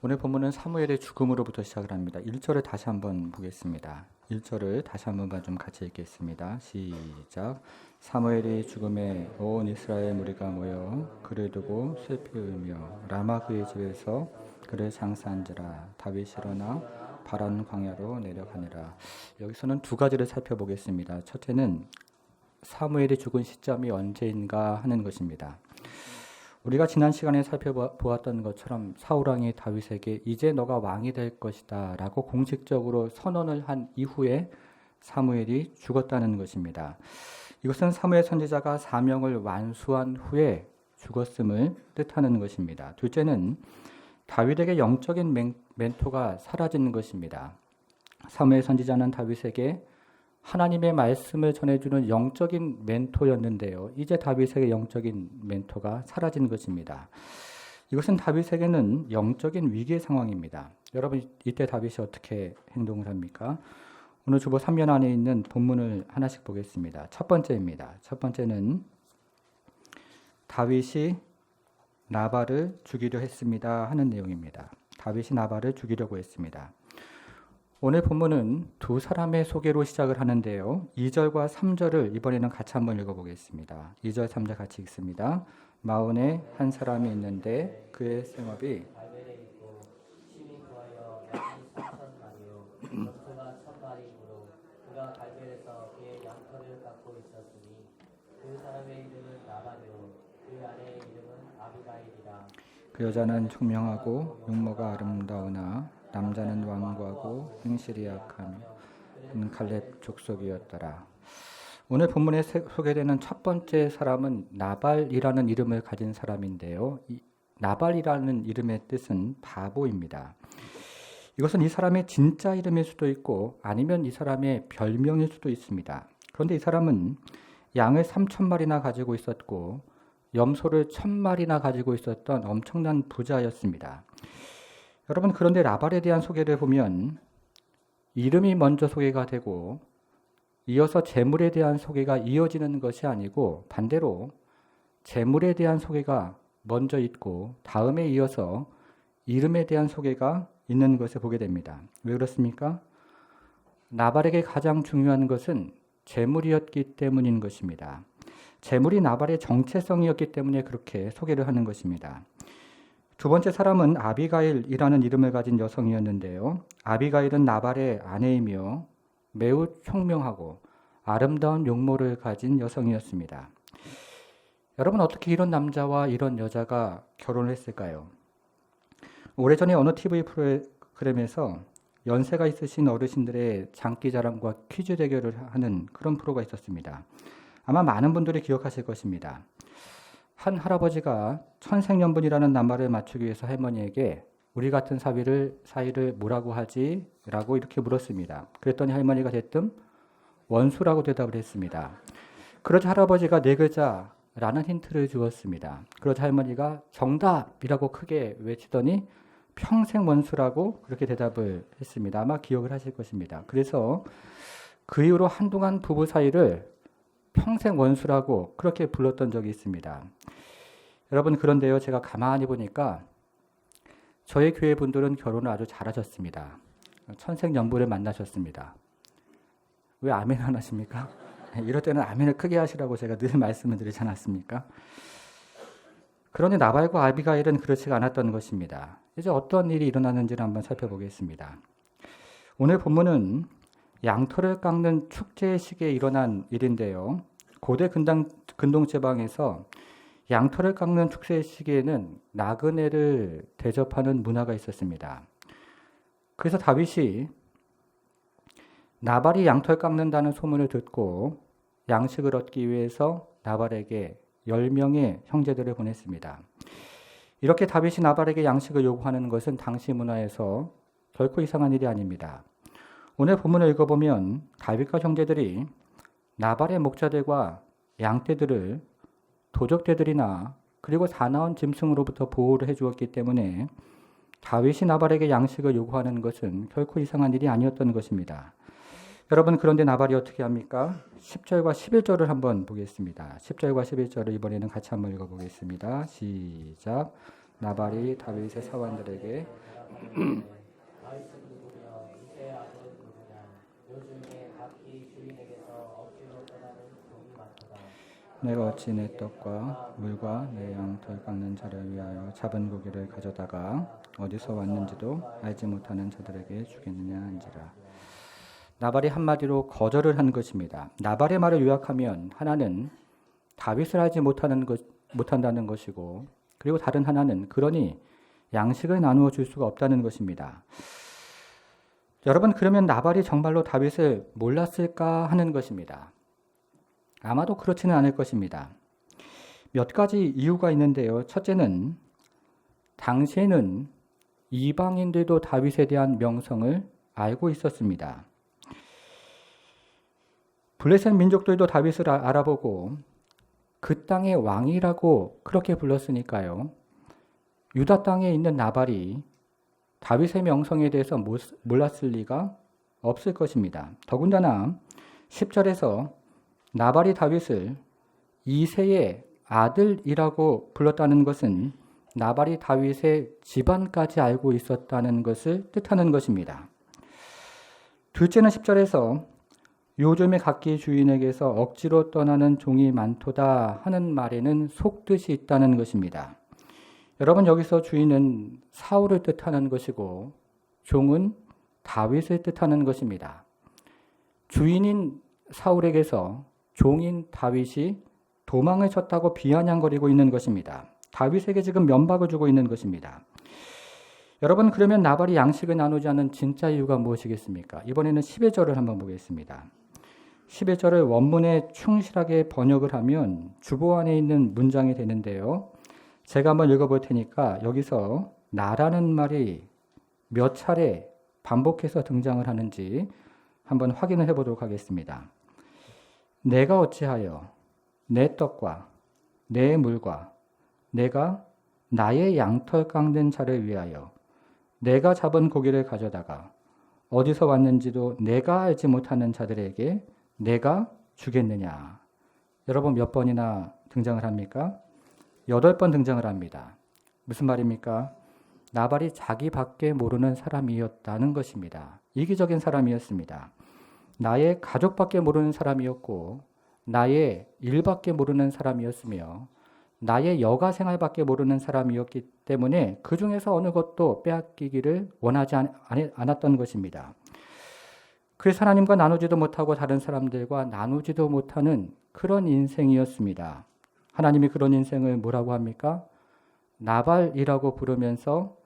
오늘 본문은 사무엘의 죽음으로부터 시작을 합니다. 1절을 다시 한번 보겠습니다. 1절을 다시 한번 좀 같이 읽겠습니다. 시작. 사무엘이 죽음에 온 이스라엘 무리가 모여 그를 두고 슬피 울며 라마 그의 집에서 그를 장사한지라. 다윗이 일어나 바란 광야로 내려가니라. 여기서는 두 가지를 살펴보겠습니다. 첫째는 사무엘이 죽은 시점이 언제인가 하는 것입니다. 우리가 지난 시간에 살펴보았던 것처럼 사울왕이 다윗에게 이제 너가 왕이 될 것이다 라고 공식적으로 선언을 한 이후에 사무엘이 죽었다는 것입니다. 이것은 사무엘 선지자가 사명을 완수한 후에 죽었음을 뜻하는 것입니다. 둘째는 다윗에게 영적인 멘토가 사라진 것입니다. 사무엘 선지자는 다윗에게 하나님의 말씀을 전해주는 영적인 멘토였는데요. 이제 다윗에게 영적인 멘토가 사라진 것입니다. 이것은 다윗에게는 영적인 위기의 상황입니다. 여러분, 이때 다윗이 어떻게 행동을 합니까? 오늘 주보 3면 안에 있는 본문을 하나씩 보겠습니다. 첫 번째입니다. 첫 번째는 다윗이 나발을 죽이려 했습니다 하는 내용입니다. 다윗이 나발을 죽이려고 했습니다. 오늘 본문은 두 사람의 소개로 시작을 하는데요. 2절과 3절을 이번에는 같이 한번 읽어보겠습니다. 2절, 3절 같이 읽습니다. 마온에 한 사람이 있는데 그의 생업이 그 여자는 총명하고 용모가 아름다우나 남자는 완고하고 행실이 약하며 그는 갈렙 족속이었더라. 오늘 본문에 소개되는 첫 번째 사람은 나발이라는 이름을 가진 사람인데요. 나발이라는 이름의 뜻은 바보입니다. 이것은 이 사람의 진짜 이름일 수도 있고 아니면 이 사람의 별명일 수도 있습니다. 그런데 이 사람은 양을 3,000마리나 가지고 있었고 염소를 1,000마리나 가지고 있었던 엄청난 부자였습니다. 여러분, 그런데 나발에 대한 소개를 보면 이름이 먼저 소개가 되고 이어서 재물에 대한 소개가 이어지는 것이 아니고 반대로 재물에 대한 소개가 먼저 있고 다음에 이어서 이름에 대한 소개가 있는 것을 보게 됩니다. 왜 그렇습니까? 나발에게 가장 중요한 것은 재물이었기 때문인 것입니다. 재물이 나발의 정체성이었기 때문에 그렇게 소개를 하는 것입니다. 두 번째 사람은 아비가일이라는 이름을 가진 여성이었는데요. 아비가일은 나발의 아내이며 매우 총명하고 아름다운 용모를 가진 여성이었습니다. 여러분, 어떻게 이런 남자와 이런 여자가 결혼을 했을까요? 오래전에 어느 TV 프로그램에서 연세가 있으신 어르신들의 장기자랑과 퀴즈 대결을 하는 그런 프로가 있었습니다. 아마 많은 분들이 기억하실 것입니다. 한 할아버지가 천생연분이라는 낱말을 맞추기 위해서 할머니에게 우리 같은 사이를 뭐라고 하지? 라고 이렇게 물었습니다. 그랬더니 할머니가 대뜸 원수라고 대답을 했습니다. 그러자 할아버지가 네 글자라는 힌트를 주었습니다. 그러자 할머니가 정답이라고 크게 외치더니 평생 원수라고 그렇게 대답을 했습니다. 아마 기억을 하실 것입니다. 그래서 그 이후로 한동안 부부 사이를 평생 원수라고 그렇게 불렀던 적이 있습니다. 여러분, 그런데요, 제가 가만히 보니까 저희 교회 분들은 결혼을 아주 잘하셨습니다. 천생연분을 만나셨습니다. 왜 아멘 안 하십니까? 이럴 때는 아멘을 크게 하시라고 제가 늘 말씀을 드리지 않았습니까? 그런데 나발과 아비가일은 그렇지가 않았던 것입니다. 이제 어떤 일이 일어나는지를 한번 살펴보겠습니다. 오늘 본문은 양털을 깎는 축제의 시기에 일어난 일인데요. 고대 근동지방에서 양털을 깎는 축제의 시기에는 나그네를 대접하는 문화가 있었습니다. 그래서 다윗이 나발이 양털 깎는다는 소문을 듣고 양식을 얻기 위해서 나발에게 10명의 형제들을 보냈습니다. 이렇게 다윗이 나발에게 양식을 요구하는 것은 당시 문화에서 결코 이상한 일이 아닙니다. 오늘 본문을 읽어보면 다윗과 형제들이 나발의 목자들과 양떼들을 도적떼들이나 그리고 사나운 짐승으로부터 보호를 해주었기 때문에 다윗이 나발에게 양식을 요구하는 것은 결코 이상한 일이 아니었던 것입니다. 여러분, 그런데 나발이 어떻게 합니까? 10절과 11절을 한번 보겠습니다. 10절과 11절을 이번에는 같이 한번 읽어보겠습니다. 시작. 나발이 다윗의 사원들에게 내가 어찌 내 떡과 물과 내 양털 깎는 자를 위하여 잡은 고기를 가져다가 어디서 왔는지도 알지 못하는 자들에게 주겠느냐 한지라. 나발이 한마디로 거절을 한 것입니다. 나발의 말을 요약하면 하나는 다윗을 알지 못한다는 것이고, 그리고 다른 하나는 그러니 양식을 나누어 줄 수가 없다는 것입니다. 여러분, 그러면 나발이 정말로 다윗을 몰랐을까 하는 것입니다. 아마도 그렇지는 않을 것입니다. 몇 가지 이유가 있는데요. 첫째는 당시에는 이방인들도 다윗에 대한 명성을 알고 있었습니다. 블레셋 민족들도 다윗을 알아보고 그 땅의 왕이라고 그렇게 불렀으니까요. 유다 땅에 있는 나발이 다윗의 명성에 대해서 몰랐을 리가 없을 것입니다. 더군다나 10절에서 나발이 다윗을 이새의 아들이라고 불렀다는 것은 나발이 다윗의 집안까지 알고 있었다는 것을 뜻하는 것입니다. 둘째는 10절에서 요즘의 각기 주인에게서 억지로 떠나는 종이 많도다 하는 말에는 속뜻이 있다는 것입니다. 여러분, 여기서 주인은 사울을 뜻하는 것이고 종은 다윗을 뜻하는 것입니다. 주인인 사울에게서 종인 다윗이 도망을 쳤다고 비아냥거리고 있는 것입니다. 다윗에게 지금 면박을 주고 있는 것입니다. 여러분, 그러면 나발이 양식을 나누지 않은 진짜 이유가 무엇이겠습니까? 이번에는 11절을 한번 보겠습니다. 11절을 원문에 충실하게 번역을 하면 주보 안에 있는 문장이 되는데요. 제가 한번 읽어볼 테니까 여기서 나라는 말이 몇 차례 반복해서 등장을 하는지 한번 확인을 해보도록 하겠습니다. 내가 어찌하여 내 떡과 내 물과 내가 나의 양털 깎는 자를 위하여 내가 잡은 고기를 가져다가 어디서 왔는지도 내가 알지 못하는 자들에게 내가 주겠느냐. 여러분, 몇 번이나 등장을 합니까? 8번 등장을 합니다. 무슨 말입니까? 나발이 자기밖에 모르는 사람이었다는 것입니다. 이기적인 사람이었습니다. 나의 가족밖에 모르는 사람이었고 나의 일밖에 모르는 사람이었으며 나의 여가 생활밖에 모르는 사람이었기 때문에 그 중에서 어느 것도 빼앗기기를 원하지 않았던 것입니다. 그래서 하나님과 나누지도 못하고 다른 사람들과 나누지도 못하는 그런 인생이었습니다. 하나님이 그런 인생을 뭐라고 합니까? 나발이라고 부르면서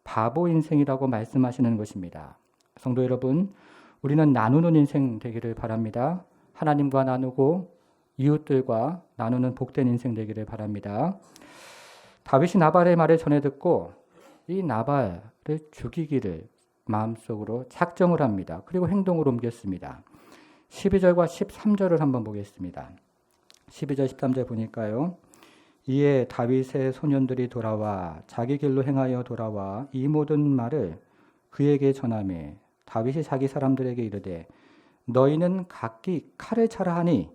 바보 인생이라고 말씀하시는 것입니다. 성도 여러분, 우리는 나누는 인생 되기를 바랍니다. 하나님과 나누고 이웃들과 나누는 복된 인생 되기를 바랍니다. 다윗이 나발의 말을 전해 듣고 이 나발을 죽이기를 마음속으로 작정을 합니다. 그리고 행동으로 옮겼습니다. 12절과 13절을 한번 보겠습니다. 12절 13절 보니까요. 이에 다윗의 소년들이 돌아와 자기 길로 행하여 돌아와 이 모든 말을 그에게 전하매 다윗이 자기 사람들에게 이르되 너희는 각기 칼을 차라 하니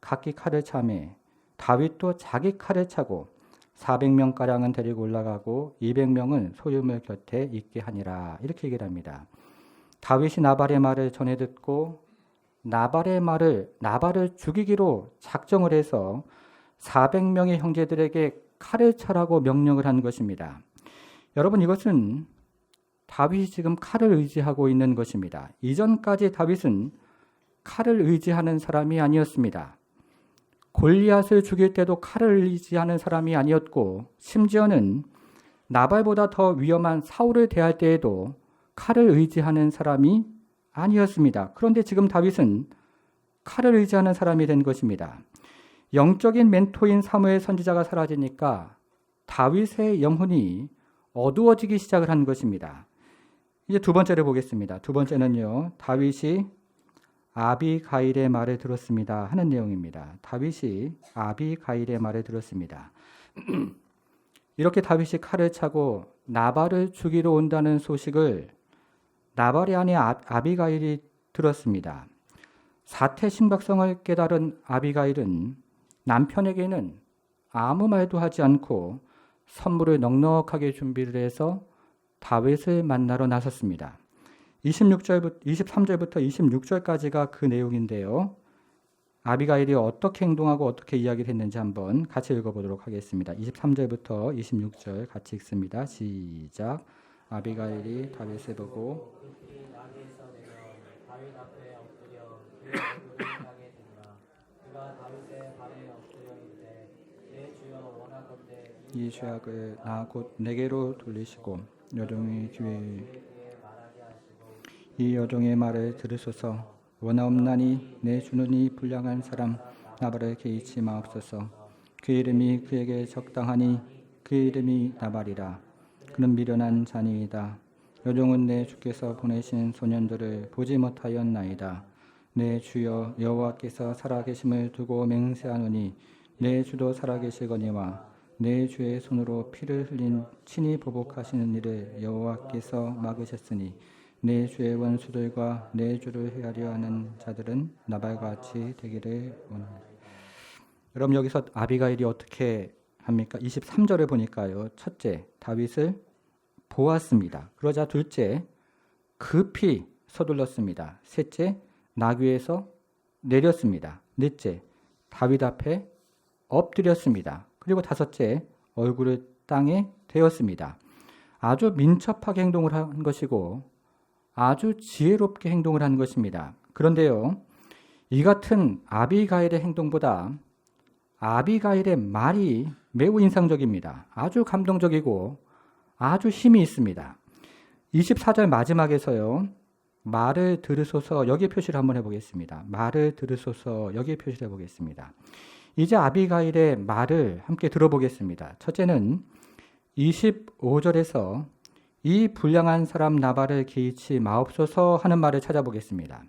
각기 칼을 차매 다윗도 자기 칼을 차고 400명가량은 데리고 올라가고 200명은 소유물 곁에 있게 하니라. 이렇게 얘기를 합니다. 다윗이 나발의 말을 전해 듣고 나발을 죽이기로 작정을 해서 400명의 형제들에게 칼을 차라고 명령을 한 것입니다. 여러분, 이것은 다윗이 지금 칼을 의지하고 있는 것입니다. 이전까지 다윗은 칼을 의지하는 사람이 아니었습니다. 골리앗을 죽일 때도 칼을 의지하는 사람이 아니었고 심지어는 나발보다 더 위험한 사울을 대할 때에도 칼을 의지하는 사람이 아니었습니다. 그런데 지금 다윗은 칼을 의지하는 사람이 된 것입니다. 영적인 멘토인 사무엘 선지자가 사라지니까 다윗의 영혼이 어두워지기 시작을 한 것입니다. 이제 두 번째를 보겠습니다. 두 번째는요, 다윗이 아비가일의 말을 들었습니다 하는 내용입니다. 다윗이 아비가일의 말을 들었습니다. 이렇게 다윗이 칼을 차고 나발을 죽이러 온다는 소식을 나발의 아내 아비가일이 들었습니다. 사태 심각성을 깨달은 아비가일은 남편에게는 아무 말도 하지 않고 선물을 넉넉하게 준비를 해서 다윗을 만나러 나섰습니다. 23절부터 26절까지가 그 내용인데요. 아비가일이 어떻게 행동하고 어떻게 이야기를 했는지 한번 같이 읽어보도록 하겠습니다. 23절부터 26절 같이 읽습니다. 시작. 아비가일이 다윗을 보고 이 죄악을 나 곧 내게로 돌리시고 여종의 귀에 이 여종의 말을 들으소서. 원하옵나니 내 주는 이 불량한 사람 나발을 개의치 마옵소서. 그 이름이 그에게 적당하니 그 이름이 나발이라. 그는 미련한 자니이다. 여종은 내 주께서 보내신 소년들을 보지 못하였나이다. 내 주여 여호와께서 살아계심을 두고 맹세하노니 내 주도 살아계시거니와 내 주의 손으로 피를 흘린 친히 보복하시는 일을 여호와께서 막으셨으니 내 주의 원수들과 내 주를 헤아려 하는 자들은 나발같이 되기를 원하노라. 여러분 여기서 아비가일이 어떻게 합니까? 23절을 보니까요. 첫째, 다윗을 보았습니다. 그러자 둘째, 급히 서둘렀습니다. 셋째, 나귀에서 내렸습니다. 넷째, 다윗 앞에 엎드렸습니다. 그리고 다섯째, 얼굴을 땅에 대었습니다. 아주 민첩하게 행동을 한 것이고 아주 지혜롭게 행동을 한 것입니다. 그런데요, 이 같은 아비가일의 행동보다 아비가일의 말이 매우 인상적입니다. 아주 감동적이고 아주 힘이 있습니다. 24절 마지막에서요, 말을 들으소서 여기 표시를 한번 해보겠습니다. 말을 들으소서 여기 표시를 해보겠습니다. 이제 아비가일의 말을 함께 들어보겠습니다. 첫째는 25절에서 이 불량한 사람 나발을 개의치 마옵소서 하는 말을 찾아보겠습니다.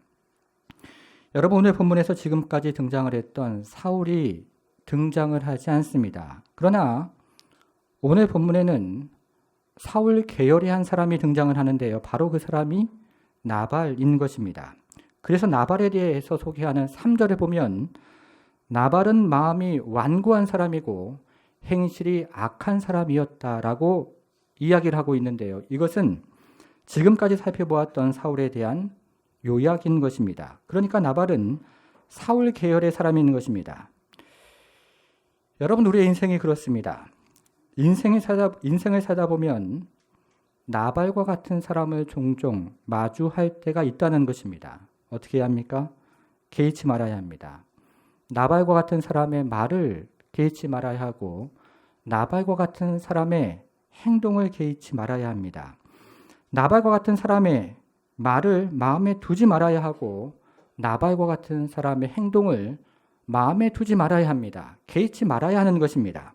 여러분 오늘 본문에서 지금까지 등장을 했던 사울이 등장을 하지 않습니다. 그러나 오늘 본문에는 사울 계열의 한 사람이 등장을 하는데요. 바로 그 사람이 나발인 것입니다. 그래서 나발에 대해서 소개하는 3절에 보면 나발은 마음이 완고한 사람이고 행실이 악한 사람이었다라고 이야기를 하고 있는데요. 이것은 지금까지 살펴보았던 사울에 대한 요약인 것입니다. 그러니까 나발은 사울 계열의 사람인 것입니다. 여러분 우리의 인생이 그렇습니다. 인생을 살다 보면 나발과 같은 사람을 종종 마주할 때가 있다는 것입니다. 어떻게 해야 합니까? 개의치 말아야 합니다. 나발과 같은 사람의 말을 개의치 말아야 하고 나발과 같은 사람의 행동을 개의치 말아야 합니다. 나발과 같은 사람의 말을 마음에 두지 말아야 하고 나발과 같은 사람의 행동을 마음에 두지 말아야 합니다. 개의치 말아야 하는 것입니다.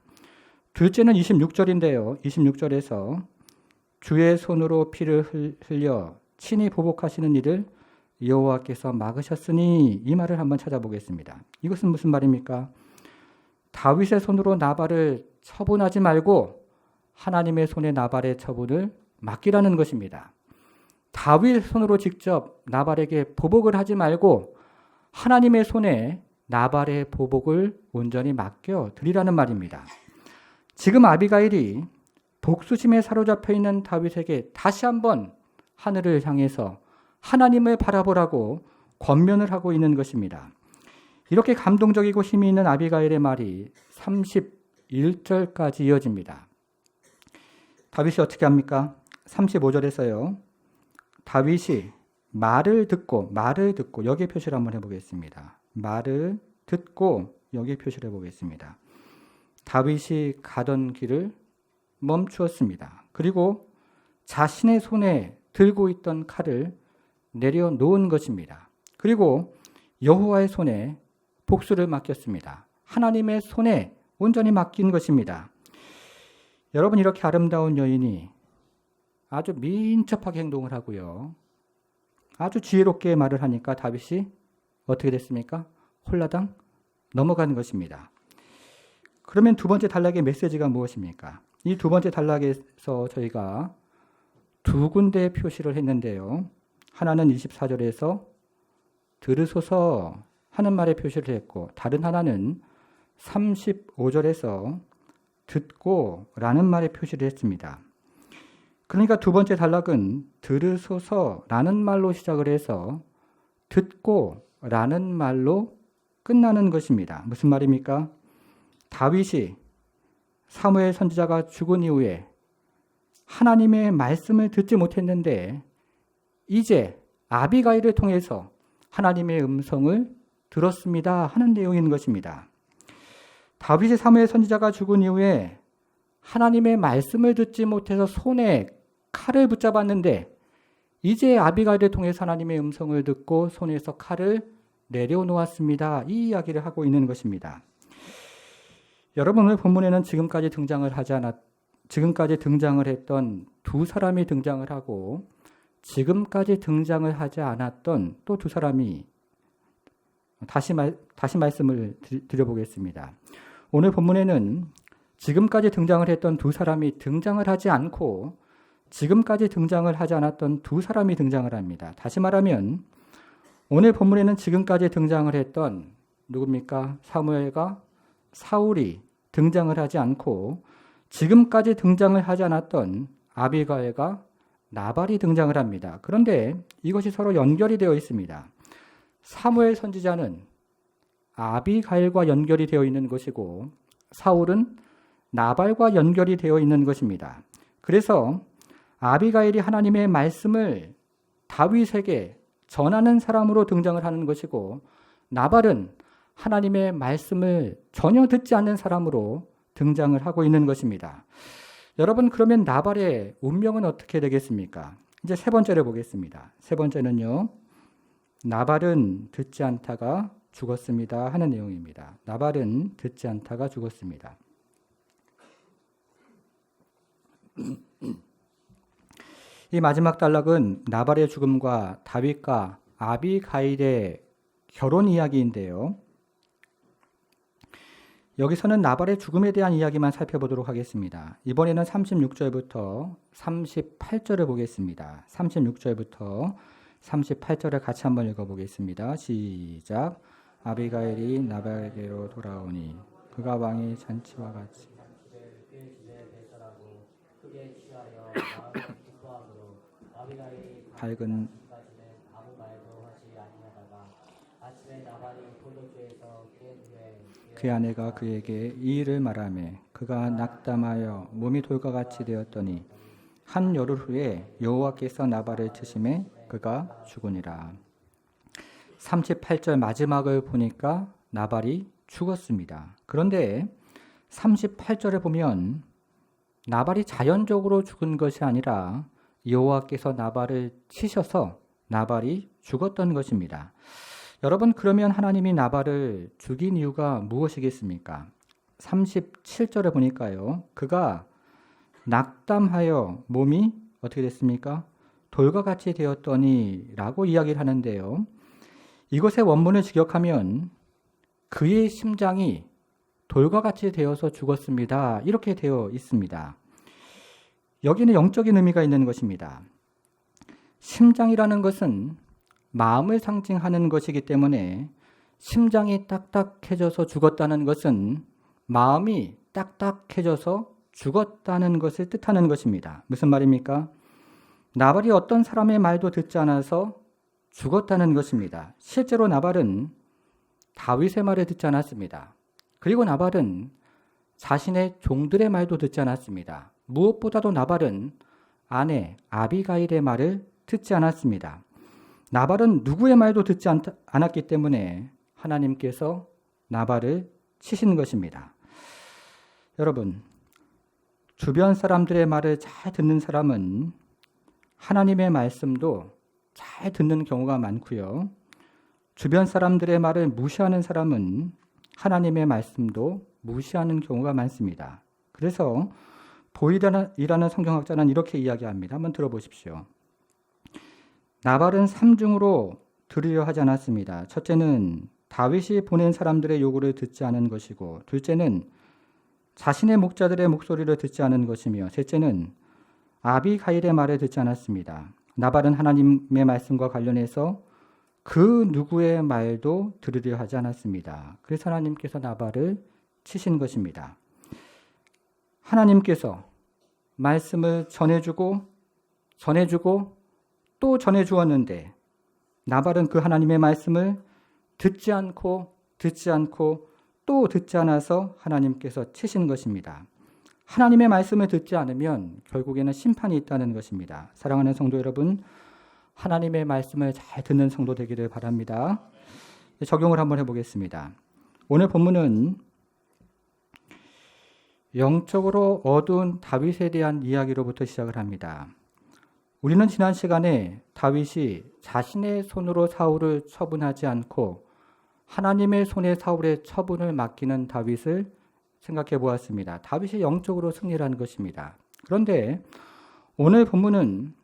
둘째는 26절인데요. 26절에서 주의 손으로 피를 흘려 친히 보복하시는 일을 여호와께서 막으셨으니 이 말을 한번 찾아보겠습니다. 이것은 무슨 말입니까? 다윗의 손으로 나발을 처분하지 말고 하나님의 손에 나발의 처분을 맡기라는 것입니다. 다윗 손으로 직접 나발에게 보복을 하지 말고 하나님의 손에 나발의 보복을 온전히 맡겨 드리라는 말입니다. 지금 아비가일이 복수심에 사로잡혀 있는 다윗에게 다시 한번 하늘을 향해서 하나님을 바라보라고 권면을 하고 있는 것입니다. 이렇게 감동적이고 힘이 있는 아비가일의 말이 31절까지 이어집니다. 다윗이 어떻게 합니까? 35절에서요. 다윗이 말을 듣고 여기에 표시를 한번 해보겠습니다. 말을 듣고 여기에 표시를 해보겠습니다. 다윗이 가던 길을 멈추었습니다. 그리고 자신의 손에 들고 있던 칼을 내려놓은 것입니다. 그리고 여호와의 손에 복수를 맡겼습니다. 하나님의 손에 온전히 맡긴 것입니다. 여러분 이렇게 아름다운 여인이 아주 민첩하게 행동을 하고요. 아주 지혜롭게 말을 하니까 다윗이 어떻게 됐습니까? 홀라당 넘어가는 것입니다. 그러면 두 번째 단락의 메시지가 무엇입니까? 이 두 번째 단락에서 저희가 두 군데 표시를 했는데요. 하나는 24절에서 들으소서 하는 말에 표시를 했고 다른 하나는 35절에서 듣고 라는 말에 표시를 했습니다. 그러니까 두 번째 단락은 들으소서라는 말로 시작을 해서 듣고 라는 말로 끝나는 것입니다. 무슨 말입니까? 다윗이 사무엘 선지자가 죽은 이후에 하나님의 말씀을 듣지 못했는데 이제 아비가일을 통해서 하나님의 음성을 들었습니다 하는 내용인 것입니다. 다윗이 사무엘 선지자가 죽은 이후에 하나님의 말씀을 듣지 못해서 손에 칼을 붙잡았는데 이제 아비가일을 통해서 하나님의 음성을 듣고 손에서 칼을 내려놓았습니다. 이 이야기를 하고 있는 것입니다. 여러분, 오늘 본문에는 지금까지 등장을 했던 두 사람이 등장을 하고 지금까지 등장을 하지 않았던 또 두 사람이 다시 말씀을 드려보겠습니다. 오늘 본문에는 지금까지 등장을 했던 두 사람이 등장을 하지 않고 지금까지 등장을 하지 않았던 두 사람이 등장을 합니다. 다시 말하면 오늘 본문에는 지금까지 등장을 했던 누굽니까? 사무엘과 사울이 등장을 하지 않고 지금까지 등장을 하지 않았던 아비가일과 나발이 등장을 합니다. 그런데 이것이 서로 연결이 되어 있습니다. 사무엘 선지자는 아비가일과 연결이 되어 있는 것이고 사울은 나발과 연결이 되어 있는 것입니다. 그래서 아비가일이 하나님의 말씀을 다윗에게 전하는 사람으로 등장을 하는 것이고 나발은 하나님의 말씀을 전혀 듣지 않는 사람으로 등장을 하고 있는 것입니다. 여러분, 그러면 나발의 운명은 어떻게 되겠습니까? 이제 세 번째를 보겠습니다. 세 번째는요, 나발은 듣지 않다가 죽었습니다 하는 내용입니다. 나발은 듣지 않다가 죽었습니다. 이 마지막 단락은 나발의 죽음과 다윗과 아비가일의 결혼 이야기인데요. 여기서는 나발의 죽음에 대한 이야기만 살펴보도록 하겠습니다. 이번에는 36절부터 38절을 보겠습니다. 36절부터 38절을 같이 한번 읽어보겠습니다. 시작. 아비가일이 나발에게로 돌아오니 그가 왕의 잔치와 같이 밝은 그의 아내가 그에게 이 일을 말하매 그가 낙담하여 몸이 돌과 같이 되었더니 한 열흘 후에 여호와께서 나발을 치심에 그가 죽으니라. 38절 마지막을 보니까 나발이 죽었습니다. 그런데 38절을 보면 나발이 자연적으로 죽은 것이 아니라 여호와께서 나발을 치셔서 나발이 죽었던 것입니다. 여러분, 그러면 하나님이 나발을 죽인 이유가 무엇이겠습니까? 37절을 보니까요. 그가 낙담하여 몸이 어떻게 됐습니까? 돌과 같이 되었더니 라고 이야기를 하는데요. 이것의 원문을 직역하면 그의 심장이 돌과 같이 되어서 죽었습니다. 이렇게 되어 있습니다. 여기는 영적인 의미가 있는 것입니다. 심장이라는 것은 마음을 상징하는 것이기 때문에 심장이 딱딱해져서 죽었다는 것은 마음이 딱딱해져서 죽었다는 것을 뜻하는 것입니다. 무슨 말입니까? 나발이 어떤 사람의 말도 듣지 않아서 죽었다는 것입니다. 실제로 나발은 다윗의 말을 듣지 않았습니다. 그리고 나발은 자신의 종들의 말도 듣지 않았습니다. 무엇보다도 나발은 아내 아비가일의 말을 듣지 않았습니다. 나발은 누구의 말도 듣지 않았기 때문에 하나님께서 나발을 치신 것입니다. 여러분, 주변 사람들의 말을 잘 듣는 사람은 하나님의 말씀도 잘 듣는 경우가 많고요. 주변 사람들의 말을 무시하는 사람은 하나님의 말씀도 무시하는 경우가 많습니다. 그래서 보이라는 성경학자는 이렇게 이야기합니다. 한번 들어보십시오. 나발은 삼중으로 들으려 하지 않았습니다. 첫째는 다윗이 보낸 사람들의 요구를 듣지 않은 것이고, 둘째는 자신의 목자들의 목소리를 듣지 않은 것이며, 셋째는 아비가일의 말을 듣지 않았습니다. 나발은 하나님의 말씀과 관련해서 그 누구의 말도 들으려 하지 않았습니다. 그래서 하나님께서 나발을 치신 것입니다. 하나님께서 말씀을 전해주고 또 전해주었는데 나발은 그 하나님의 말씀을 듣지 않고 또 듣지 않아서 하나님께서 치신 것입니다. 하나님의 말씀을 듣지 않으면 결국에는 심판이 있다는 것입니다. 사랑하는 성도 여러분, 하나님의 말씀을 잘 듣는 성도 되기를 바랍니다. 적용을 한번 해보겠습니다. 오늘 본문은 영적으로 어두운 다윗에 대한 이야기로부터 시작을 합니다. 우리는 지난 시간에 다윗이 자신의 손으로 사울을 처분하지 않고 하나님의 손에 사울의 처분을 맡기는 다윗을 생각해 보았습니다. 다윗이 영적으로 승리를 한 것입니다. 그런데 오늘 본문은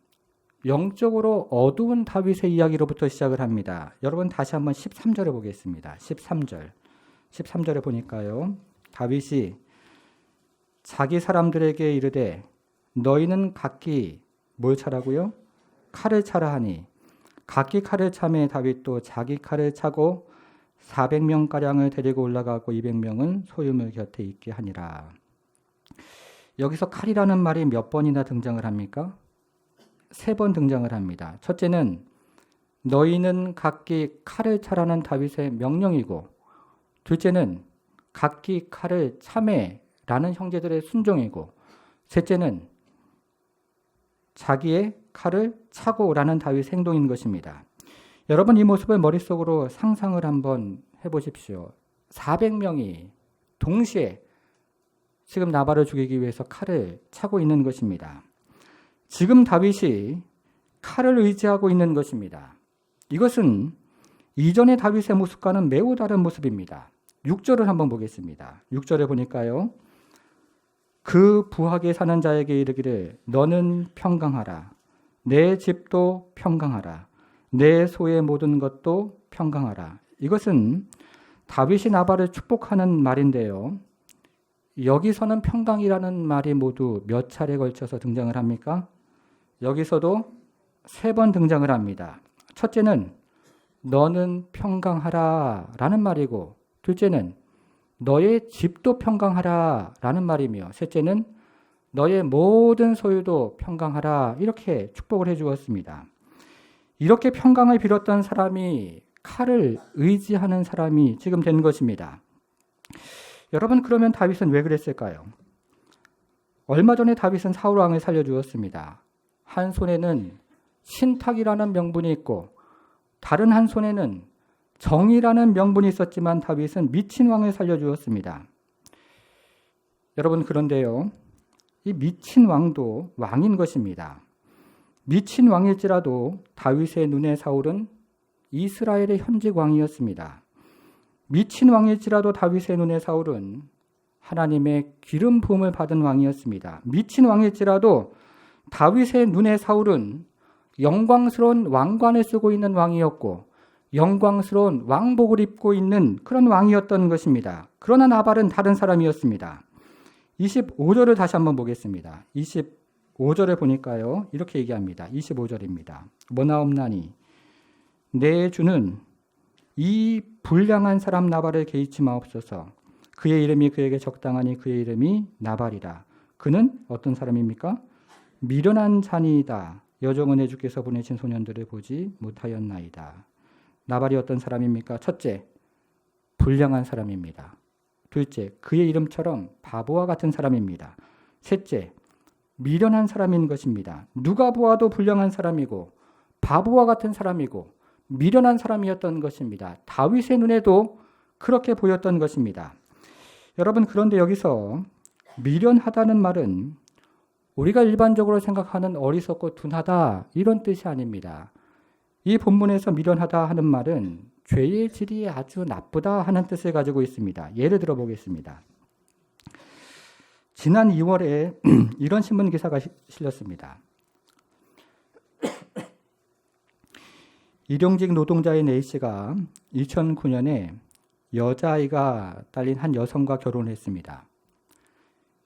영적으로 어두운 다윗의 이야기로부터 시작을 합니다. 여러분 다시 한번 13절에 보겠습니다. 13절에 보니까요. 다윗이 자기 사람들에게 이르되 너희는 각기 뭘 차라고요? 칼을 차라 하니 각기 칼을 차매 다윗도 자기 칼을 차고 400명가량을 데리고 올라가고 200명은 소유물 곁에 있게 하니라. 여기서 칼이라는 말이 몇 번이나 등장을 합니까? 3번 등장을 합니다. 첫째는 너희는 각기 칼을 차라는 다윗의 명령이고, 둘째는 각기 칼을 차매라는 형제들의 순종이고, 셋째는 자기의 칼을 차고라는 다윗의 행동인 것입니다. 여러분 이 모습을 머릿속으로 상상을 한번 해보십시오. 400명이 동시에 지금 나발을 죽이기 위해서 칼을 차고 있는 것입니다. 지금 다윗이 칼을 의지하고 있는 것입니다. 이것은 이전의 다윗의 모습과는 매우 다른 모습입니다. 6절을 한번 보겠습니다. 6절에 보니까요. 그 부하게 사는 자에게 이르기를 너는 평강하라. 내 집도 평강하라. 내 소의 모든 것도 평강하라. 이것은 다윗이 나발을 축복하는 말인데요. 여기서는 평강이라는 말이 모두 몇 차례 걸쳐서 등장을 합니까? 여기서도 3번 등장을 합니다. 첫째는 너는 평강하라 라는 말이고, 둘째는 너의 집도 평강하라 라는 말이며, 셋째는 너의 모든 소유도 평강하라 이렇게 축복을 해 주었습니다. 이렇게 평강을 빌었던 사람이 칼을 의지하는 사람이 지금 된 것입니다. 여러분 그러면 다윗은 왜 그랬을까요? 얼마 전에 다윗은 사울 왕을 살려주었습니다. 한 손에는 신탁이라는 명분이 있고 다른 한 손에는 정의라는 명분이 있었지만 다윗은 미친 왕을 살려주었습니다. 여러분 그런데요, 이 미친 왕도 왕인 것입니다. 미친 왕일지라도 다윗의 눈에 사울은 이스라엘의 현직 왕이었습니다. 미친 왕일지라도 다윗의 눈에 사울은 하나님의 기름 부음을 받은 왕이었습니다. 미친 왕일지라도 다윗의 눈에 사울은 영광스러운 왕관을 쓰고 있는 왕이었고 영광스러운 왕복을 입고 있는 그런 왕이었던 것입니다. 그러나 나발은 다른 사람이었습니다. 25절을 다시 한번 보겠습니다. 25절에 보니까요. 이렇게 얘기합니다. 25절입니다. 뭐나옵나니 내 주는 이 불량한 사람 나발을 개의치 마옵소서. 그의 이름이 그에게 적당하니 그의 이름이 나발이라. 그는 어떤 사람입니까? 미련한 자니이다. 여종은 내 주께서 보내신 소년들을 보지 못하였나이다. 나발이 어떤 사람입니까? 첫째, 불량한 사람입니다. 둘째, 그의 이름처럼 바보와 같은 사람입니다. 셋째, 미련한 사람인 것입니다. 누가 보아도 불량한 사람이고 바보와 같은 사람이고 미련한 사람이었던 것입니다. 다윗의 눈에도 그렇게 보였던 것입니다. 여러분 그런데 여기서 미련하다는 말은 우리가 일반적으로 생각하는 어리석고 둔하다 이런 뜻이 아닙니다. 이 본문에서 미련하다 하는 말은 죄의 질이 아주 나쁘다 하는 뜻을 가지고 있습니다. 예를 들어 보겠습니다. 지난 2월에 이런 신문 기사가 실렸습니다. 일용직 노동자인 A씨가 2009년에 여자아이가 딸린 한 여성과 결혼을 했습니다.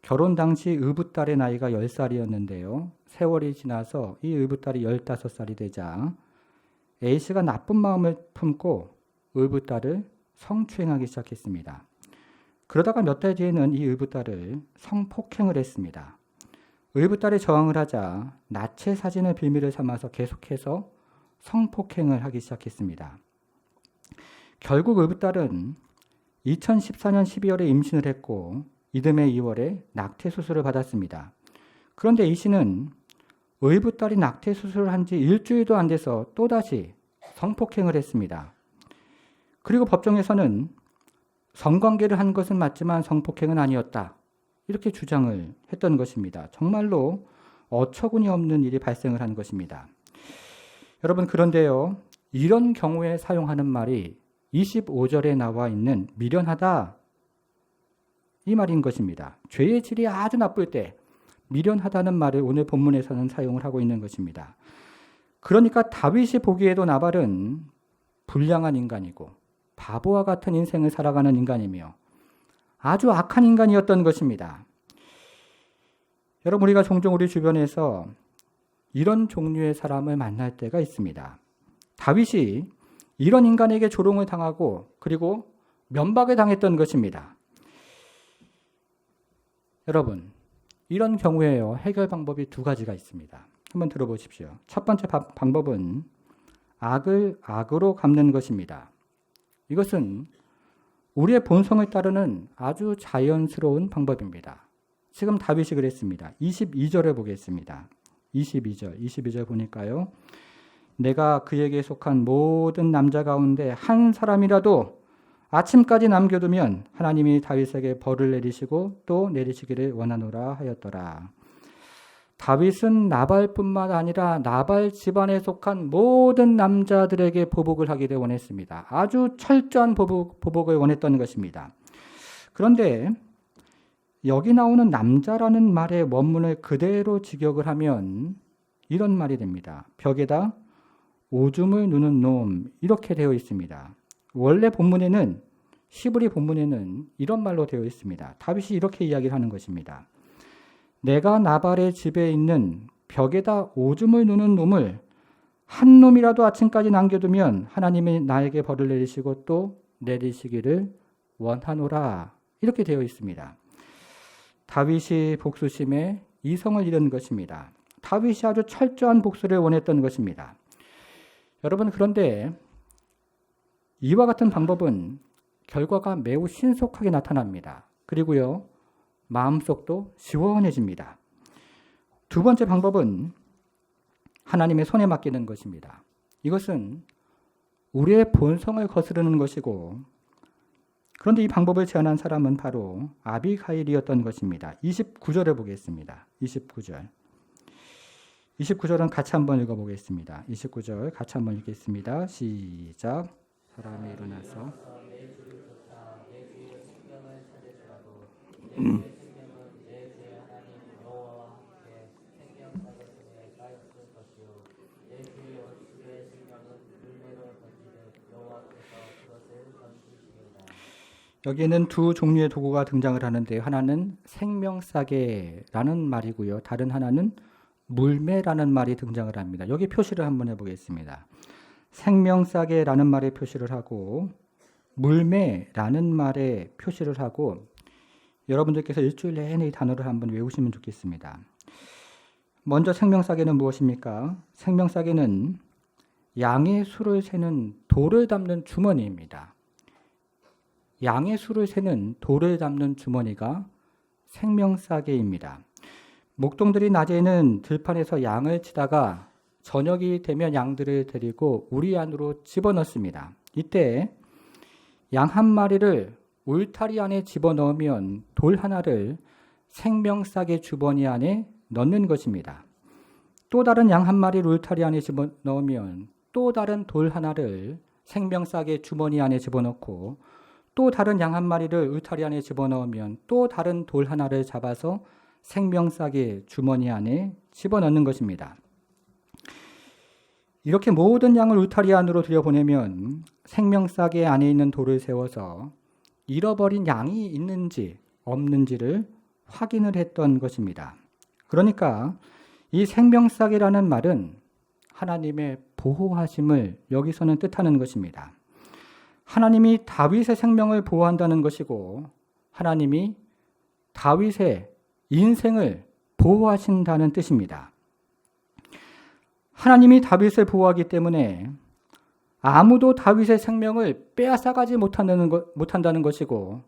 결혼 당시 의붓딸의 나이가 10살이었는데요. 세월이 지나서 이 의붓딸이 15살이 되자 A씨가 나쁜 마음을 품고 의붓딸을 성추행하기 시작했습니다. 그러다가 몇 달 뒤에는 이 의붓딸을 성폭행을 했습니다. 의붓딸이 저항을 하자 나체 사진을 빌미를 삼아서 계속해서 성폭행을 하기 시작했습니다. 결국 의붓딸은 2014년 12월에 임신을 했고 이듬해 2월에 낙태 수술을 받았습니다. 그런데 이 씨는 의붓딸이 낙태 수술을 한 지 일주일도 안 돼서 또다시 성폭행을 했습니다. 그리고 법정에서는 성관계를 한 것은 맞지만 성폭행은 아니었다. 이렇게 주장을 했던 것입니다. 정말로 어처구니 없는 일이 발생을 한 것입니다. 여러분, 그런데요, 이런 경우에 사용하는 말이 25절에 나와 있는 미련하다, 이 말인 것입니다. 죄의 질이 아주 나쁠 때 미련하다는 말을 오늘 본문에서는 사용을 하고 있는 것입니다. 그러니까 다윗이 보기에도 나발은 불량한 인간이고 바보와 같은 인생을 살아가는 인간이며 아주 악한 인간이었던 것입니다. 여러분, 우리가 종종 우리 주변에서 이런 종류의 사람을 만날 때가 있습니다. 다윗이 이런 인간에게 조롱을 당하고 그리고 면박을 당했던 것입니다. 여러분, 이런 경우에요, 해결 방법이 두 가지가 있습니다. 한번 들어보십시오. 첫 번째 방법은 악을 악으로 갚는 것입니다. 이것은 우리의 본성을 따르는 아주 자연스러운 방법입니다. 지금 다윗이 그랬습니다. 22절에 보겠습니다. 22절 보니까요. 내가 그에게 속한 모든 남자 가운데 한 사람이라도 아침까지 남겨두면 하나님이 다윗에게 벌을 내리시고 또 내리시기를 원하노라 하였더라. 다윗은 나발뿐만 아니라 나발 집안에 속한 모든 남자들에게 보복을 하기를 원했습니다. 아주 철저한 보복을 원했던 것입니다. 그런데 여기 나오는 남자라는 말의 원문을 그대로 직역을 하면 이런 말이 됩니다. 벽에다 오줌을 누는 놈, 이렇게 되어 있습니다. 원래 본문에는, 시브리 본문에는 이런 말로 되어 있습니다. 다윗이 이렇게 이야기를 하는 것입니다. 내가 나발의 집에 있는 벽에다 오줌을 누는 놈을 한 놈이라도 아침까지 남겨두면 하나님이 나에게 벌을 내리시고 또 내리시기를 원하노라, 이렇게 되어 있습니다. 다윗이 복수심에 이성을 잃은 것입니다. 다윗이 아주 철저한 복수를 원했던 것입니다. 여러분, 그런데 이와 같은 방법은 결과가 매우 신속하게 나타납니다. 그리고요, 마음속도 시원해집니다. 두 번째 방법은 하나님의 손에 맡기는 것입니다. 이것은 우리의 본성을 거스르는 것이고, 그런데 이 방법을 제안한 사람은 바로 아비가일이었던 것입니다. 29절에 보겠습니다. 29절은 같이 한번 읽어보겠습니다. 29절 같이 한번 읽겠습니다. 시작. 사람이 일어나서 여기에는 두 종류의 도구가 등장을 하는데, 하나는 생명싸개라는 말이고요. 다른 하나는 물매라는 말이 등장을 합니다. 여기 표시를 한번 해보겠습니다. 생명싸개라는 말에 표시를 하고 물매라는 말에 표시를 하고, 여러분들께서 일주일 내내 이 단어를 한번 외우시면 좋겠습니다. 먼저 생명싸개는 무엇입니까? 생명싸개는 양의 수를 세는 돌을 담는 주머니입니다. 양의 수를 세는 돌을 담는 주머니가 생명싸개입니다. 목동들이 낮에는 들판에서 양을 치다가 저녁이 되면 양들을 데리고 우리 안으로 집어넣습니다. 이때 양 한 마리를 울타리 안에 집어넣으면 돌 하나를 생명싸개 주머니 안에 넣는 것입니다. 또 다른 양 한 마리를 울타리 안에 집어넣으면 또 다른 돌 하나를 생명싸개 주머니 안에 집어넣고, 또 다른 양 한 마리를 울타리 안에 집어넣으면 또 다른 돌 하나를 잡아서 생명싸개 주머니 안에 집어넣는 것입니다. 이렇게 모든 양을 울타리 안으로 들여보내면 생명싸개 안에 있는 돌을 세워서 잃어버린 양이 있는지 없는지를 확인을 했던 것입니다. 그러니까 이 생명싸개라는 말은 하나님의 보호하심을 여기서는 뜻하는 것입니다. 하나님이 다윗의 생명을 보호한다는 것이고, 하나님이 다윗의 인생을 보호하신다는 뜻입니다. 하나님이 다윗을 보호하기 때문에 아무도 다윗의 생명을 빼앗아가지 못한다는 것이고,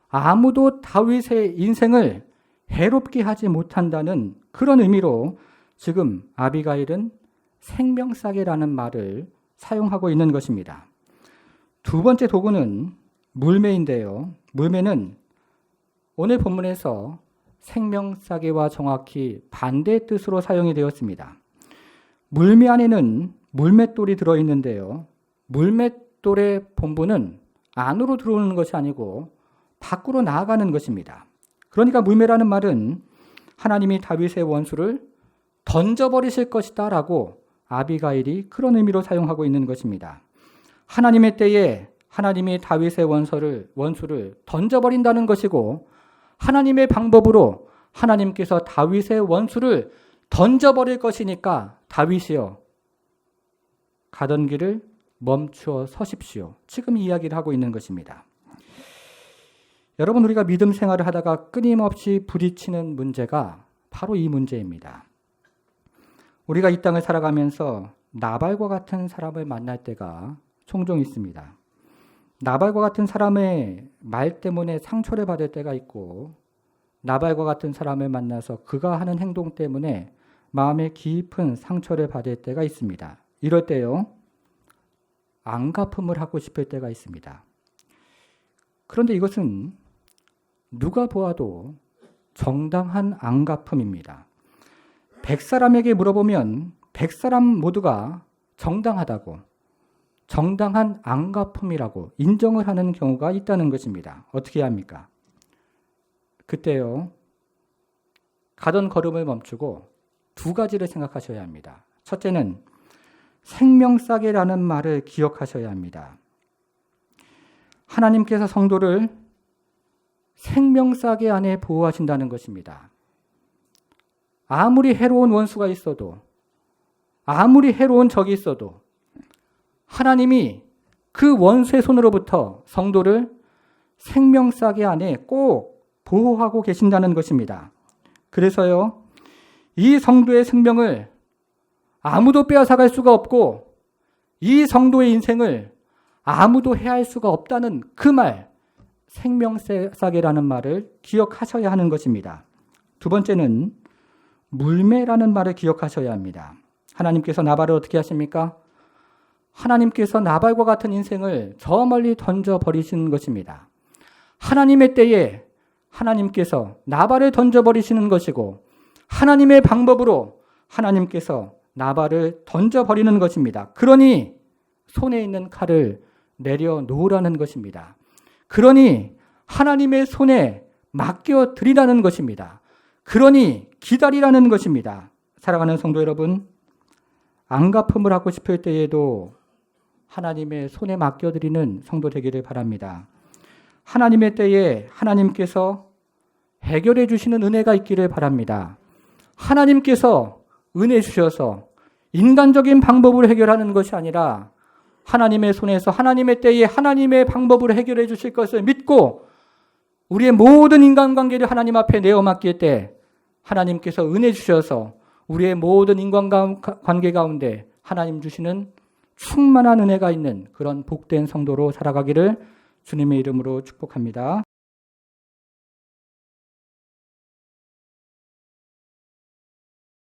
아무도 다윗의 인생을 해롭게 하지 못한다는 그런 의미로 지금 아비가일은 생명싸개라는 말을 사용하고 있는 것입니다. 두 번째 도구는 물매인데요. 물매는 오늘 본문에서 생명싸개와 정확히 반대의 뜻으로 사용이 되었습니다. 물매 안에는 물맷돌이 들어있는데요. 물맷돌의 본분은 안으로 들어오는 것이 아니고 밖으로 나아가는 것입니다. 그러니까 물매라는 말은 하나님이 다윗의 원수를 던져버리실 것이다 라고 아비가일이 그런 의미로 사용하고 있는 것입니다. 하나님의 때에 하나님이 다윗의 원수를 던져버린다는 것이고, 하나님의 방법으로 하나님께서 다윗의 원수를 던져버릴 것이니까 다윗이여 가던 길을 멈추어 서십시오. 지금 이야기를 하고 있는 것입니다. 여러분, 우리가 믿음 생활을 하다가 끊임없이 부딪히는 문제가 바로 이 문제입니다. 우리가 이 땅을 살아가면서 나발과 같은 사람을 만날 때가 종종 있습니다. 나발과 같은 사람의 말 때문에 상처를 받을 때가 있고, 나발과 같은 사람을 만나서 그가 하는 행동 때문에 마음에 깊은 상처를 받을 때가 있습니다. 이럴 때요, 안갚음을 하고 싶을 때가 있습니다. 그런데 이것은 누가 보아도 정당한 안갚음입니다. 100사람에게 물어보면 100사람 모두가 정당하다고, 정당한 안갚음이라고 인정을 하는 경우가 있다는 것입니다. 어떻게 해야 합니까? 그때요, 가던 걸음을 멈추고 두 가지를 생각하셔야 합니다. 첫째는 생명싸개라는 말을 기억하셔야 합니다. 하나님께서 성도를 생명싸개 안에 보호하신다는 것입니다. 아무리 해로운 원수가 있어도, 아무리 해로운 적이 있어도 하나님이 그 원수의 손으로부터 성도를 생명싸개 안에 꼭 보호하고 계신다는 것입니다. 그래서요, 이 성도의 생명을 아무도 빼앗아갈 수가 없고, 이 성도의 인생을 아무도 해할 수가 없다는 그 말, 생명싸개라는 말을 기억하셔야 하는 것입니다. 두 번째는 물매라는 말을 기억하셔야 합니다. 하나님께서 나발을 어떻게 하십니까? 하나님께서 나발과 같은 인생을 저 멀리 던져버리시는 것입니다. 하나님의 때에 하나님께서 나발을 던져버리시는 것이고, 하나님의 방법으로 하나님께서 나발을 던져버리는 것입니다. 그러니 손에 있는 칼을 내려놓으라는 것입니다. 그러니 하나님의 손에 맡겨드리라는 것입니다. 그러니 기다리라는 것입니다. 사랑하는 성도 여러분, 안갚음을 하고 싶을 때에도 하나님의 손에 맡겨드리는 성도 되기를 바랍니다. 하나님의 때에 하나님께서 해결해 주시는 은혜가 있기를 바랍니다. 하나님께서 은혜 주셔서 인간적인 방법으로 해결하는 것이 아니라 하나님의 손에서 하나님의 때에 하나님의 방법으로 해결해 주실 것을 믿고 우리의 모든 인간관계를 하나님 앞에 내어 맡길 때 하나님께서 은혜 주셔서 우리의 모든 인간관계 가운데 하나님 주시는 충만한 은혜가 있는 그런 복된 성도로 살아가기를 주님의 이름으로 축복합니다.